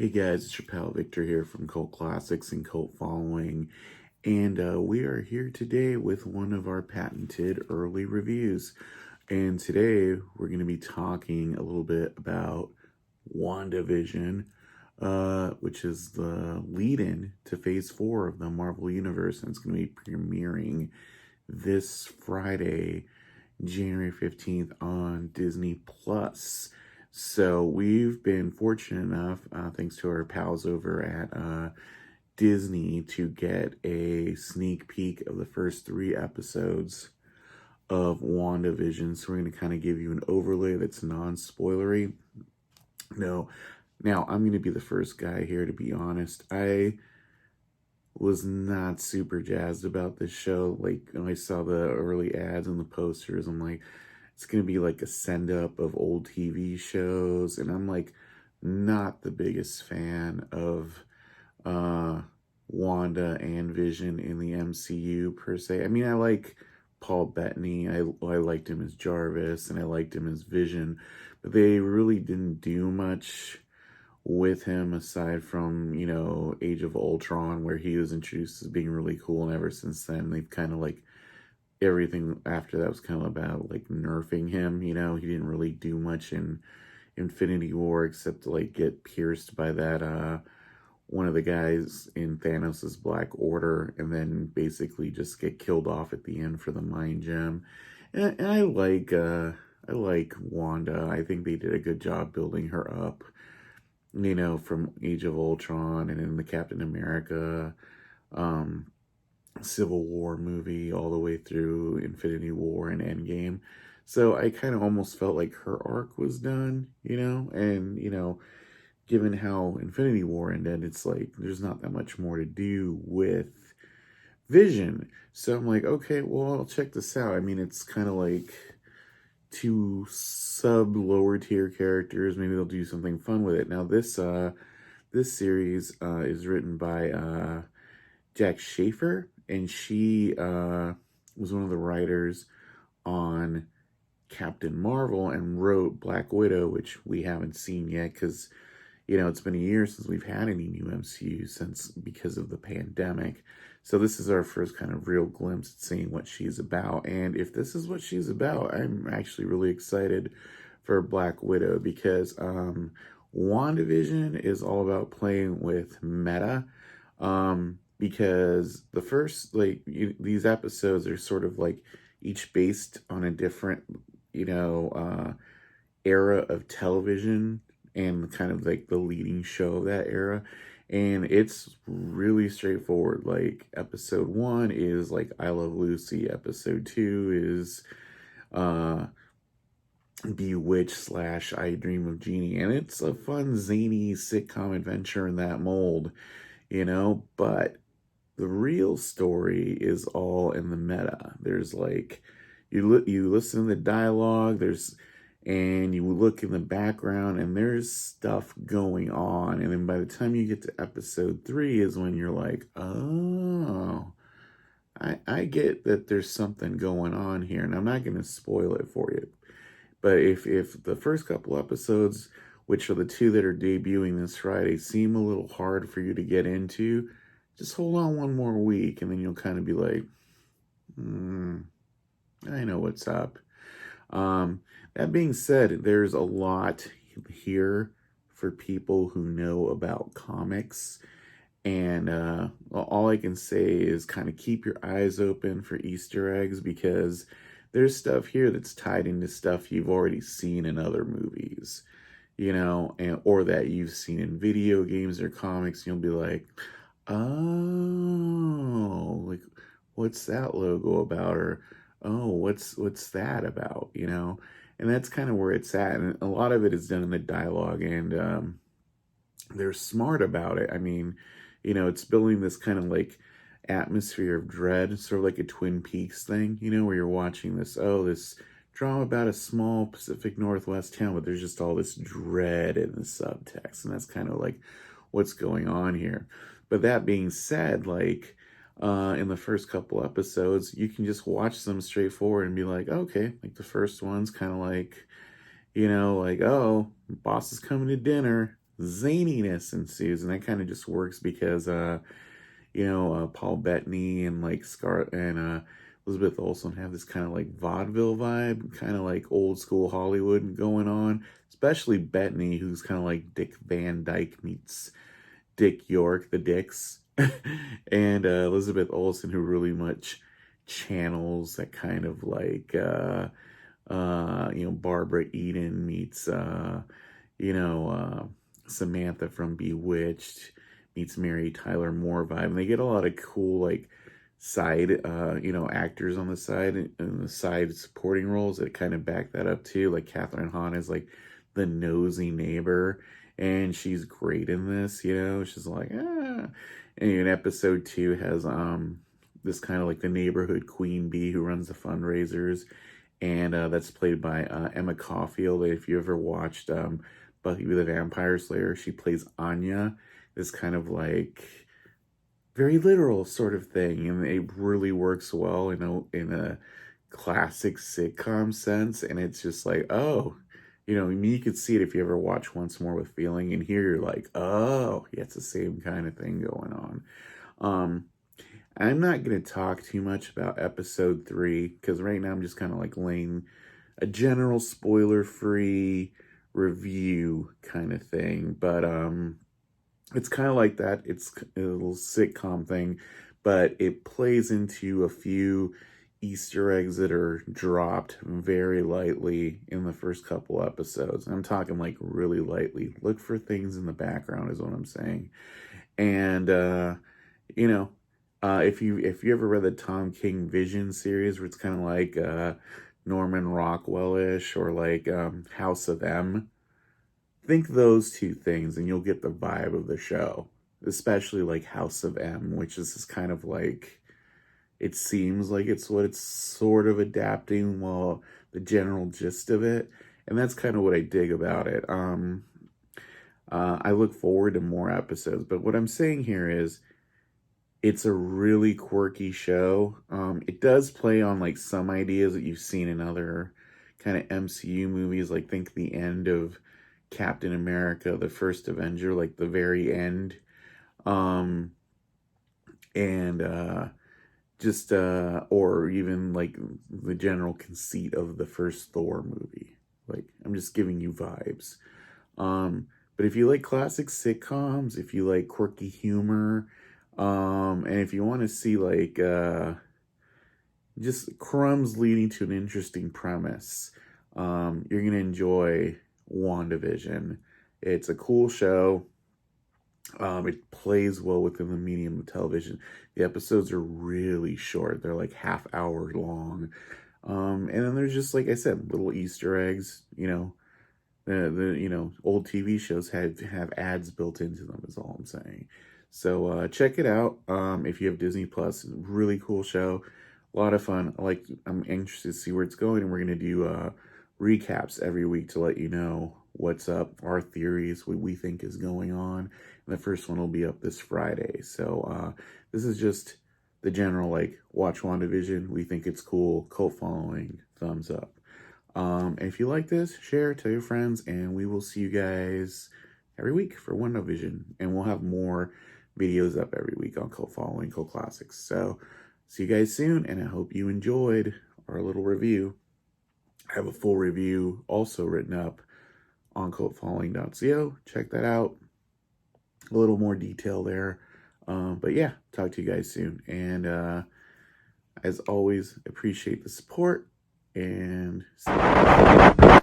Hey guys, it's your pal Victor here from Cult Classics and Cult Following, and we are here today with one of our patented early reviews. And today we're going to be talking a little bit about WandaVision, which is the lead-in to Phase 4 of the Marvel Universe, and it's going to be premiering this Friday, January 15th on Disney Plus. So we've been fortunate enough, thanks to our pals over at Disney, to get a sneak peek of the first 3 episodes of WandaVision. So we're going to kind of give you an overlay that's non-spoilery. Now I'm going to be the first guy here, to be honest. I was not super jazzed about this show. Like, when I saw the early ads and the posters, I'm like, it's going to be like a send-up of old TV shows. And I'm like, not the biggest fan of Wanda and Vision in the MCU per se. I mean, I like Paul Bettany. I liked him as Jarvis, and I liked him as Vision. But they really didn't do much with him aside from, Age of Ultron, where he was introduced as being really cool. And ever since then, they've kind of like, everything after that was kind of about like nerfing him. He didn't really do much in Infinity War except to like get pierced by that one of the guys in Thanos's Black Order, and then basically just get killed off at the end for the Mind Gem. And I like Wanda. I think they did a good job building her up, from Age of Ultron and in the Captain America Civil War movie all the way through Infinity War and Endgame. So I kind of almost felt like her arc was done, and, given how Infinity War ended, it's like there's not that much more to do with Vision. So I'm like, okay, well, I'll check this out. I mean, it's kind of like 2 lower tier characters. Maybe they'll do something fun with it. Now, this series is written by Jack Schaefer, and she was one of the writers on Captain Marvel and wrote Black Widow, which we haven't seen yet because, it's been a year since we've had any new MCU because of the pandemic. So this is our first kind of real glimpse at seeing what she's about. And if this is what she's about, I'm actually really excited for Black Widow because WandaVision is all about playing with meta. Because the first, these episodes are sort of like each based on a different, era of television and kind of like the leading show of that era. And it's really straightforward. Like, episode 1 is like I Love Lucy. Episode 2 is Bewitched / I Dream of Jeannie. And it's a fun, zany sitcom adventure in that mold, but the real story is all in the meta. There's like, you listen to the dialogue, and you look in the background, and there's stuff going on. And then by the time you get to episode 3 is when you're like, oh, I get that there's something going on here. And I'm not going to spoil it for you. But if the first couple episodes, which are the 2 that are debuting this Friday, seem a little hard for you to get into, just hold on one more week, and then you'll kind of be like, I know what's up. That being said, there's a lot here for people who know about comics. And all I can say is kind of keep your eyes open for Easter eggs, because there's stuff here that's tied into stuff you've already seen in other movies, or that you've seen in video games or comics. You'll be like, oh, like, what's that logo about? Or, oh, what's that about? And that's kind of where it's at. And a lot of it is done in the dialogue, and they're smart about it. I mean, it's building this kind of like atmosphere of dread, sort of like a Twin Peaks thing, where you're watching this drama about a small Pacific Northwest town, but there's just all this dread in the subtext. And that's kind of like what's going on here. But that being said, like, in the first couple episodes, you can just watch them straightforward and be like, okay, like the first one's kind of like, like, oh, boss is coming to dinner. zaniness ensues, and that kind of just works because Paul Bettany and like Scar and Elizabeth Olsen have this kind of like vaudeville vibe, kind of like old school Hollywood going on. Especially Bettany, who's kind of like Dick Van Dyke meets Dick York, the Dicks, and Elizabeth Olsen, who really much channels that kind of like Barbara Eden meets Samantha from Bewitched meets Mary Tyler Moore vibe, and they get a lot of cool like side actors on the side and the side supporting roles that kind of back that up too. Like Catherine Hahn is like the nosy neighbor, and she's great in this. She's like And episode 2 has this kind of like the neighborhood queen bee who runs the fundraisers, and that's played by Emma Caulfield. If you ever watched Buffy the Vampire Slayer, she plays Anya, this kind of like very literal sort of thing, and it really works well in a classic sitcom sense. And it's just like, oh, you could see it if you ever watch Once More with Feeling, and here you're like, oh, yeah, it's the same kind of thing going on. I'm not going to talk too much about episode 3, because right now I'm just kind of like laying a general spoiler-free review kind of thing. But it's kind of like that. It's a little sitcom thing, but it plays into a few Easter eggs that are dropped very lightly in the first couple episodes. I'm talking like really lightly. Look for things in the background is what I'm saying. And if you ever read the Tom King Vision series, where it's kind of like Norman Rockwell-ish, or like House of M, think those two things and you'll get the vibe of the show. Especially like House of M, which is this kind of like, it seems like it's what it's sort of adapting, while the general gist of it. And that's kind of what I dig about it. I look forward to more episodes, but what I'm saying here is, it's a really quirky show. It does play on like some ideas that you've seen in other kind of MCU movies, like think the end of Captain America, the First Avenger, like the very end. Or even like the general conceit of the first Thor movie. Like, I'm just giving you vibes. But if you like classic sitcoms, if you like quirky humor, and if you want to see like just crumbs leading to an interesting premise, you're going to enjoy WandaVision. It's a cool show. It plays well within the medium of television. The episodes are really short. They're like half hour long. And then there's just, like I said, little Easter eggs. The old TV shows have ads built into them, is all I'm saying. So check it out. If you have Disney Plus, really cool show, a lot of fun. I'm anxious to see where it's going, and we're gonna do recaps every week to let you know what's up, our theories, what we think is going on. And the first one will be up this Friday. So this is just the general, like, watch WandaVision. We think it's cool. Cult following. Thumbs up. And if you like this, share, tell your friends, and we will see you guys every week for WandaVision. And we'll have more videos up every week on cult following, cult classics. So see you guys soon, and I hope you enjoyed our little review. I have a full review also written up on cultfollowing.co. Check that out. A little more detail there. But yeah, talk to you guys soon. And as always, appreciate the support, and see you guys.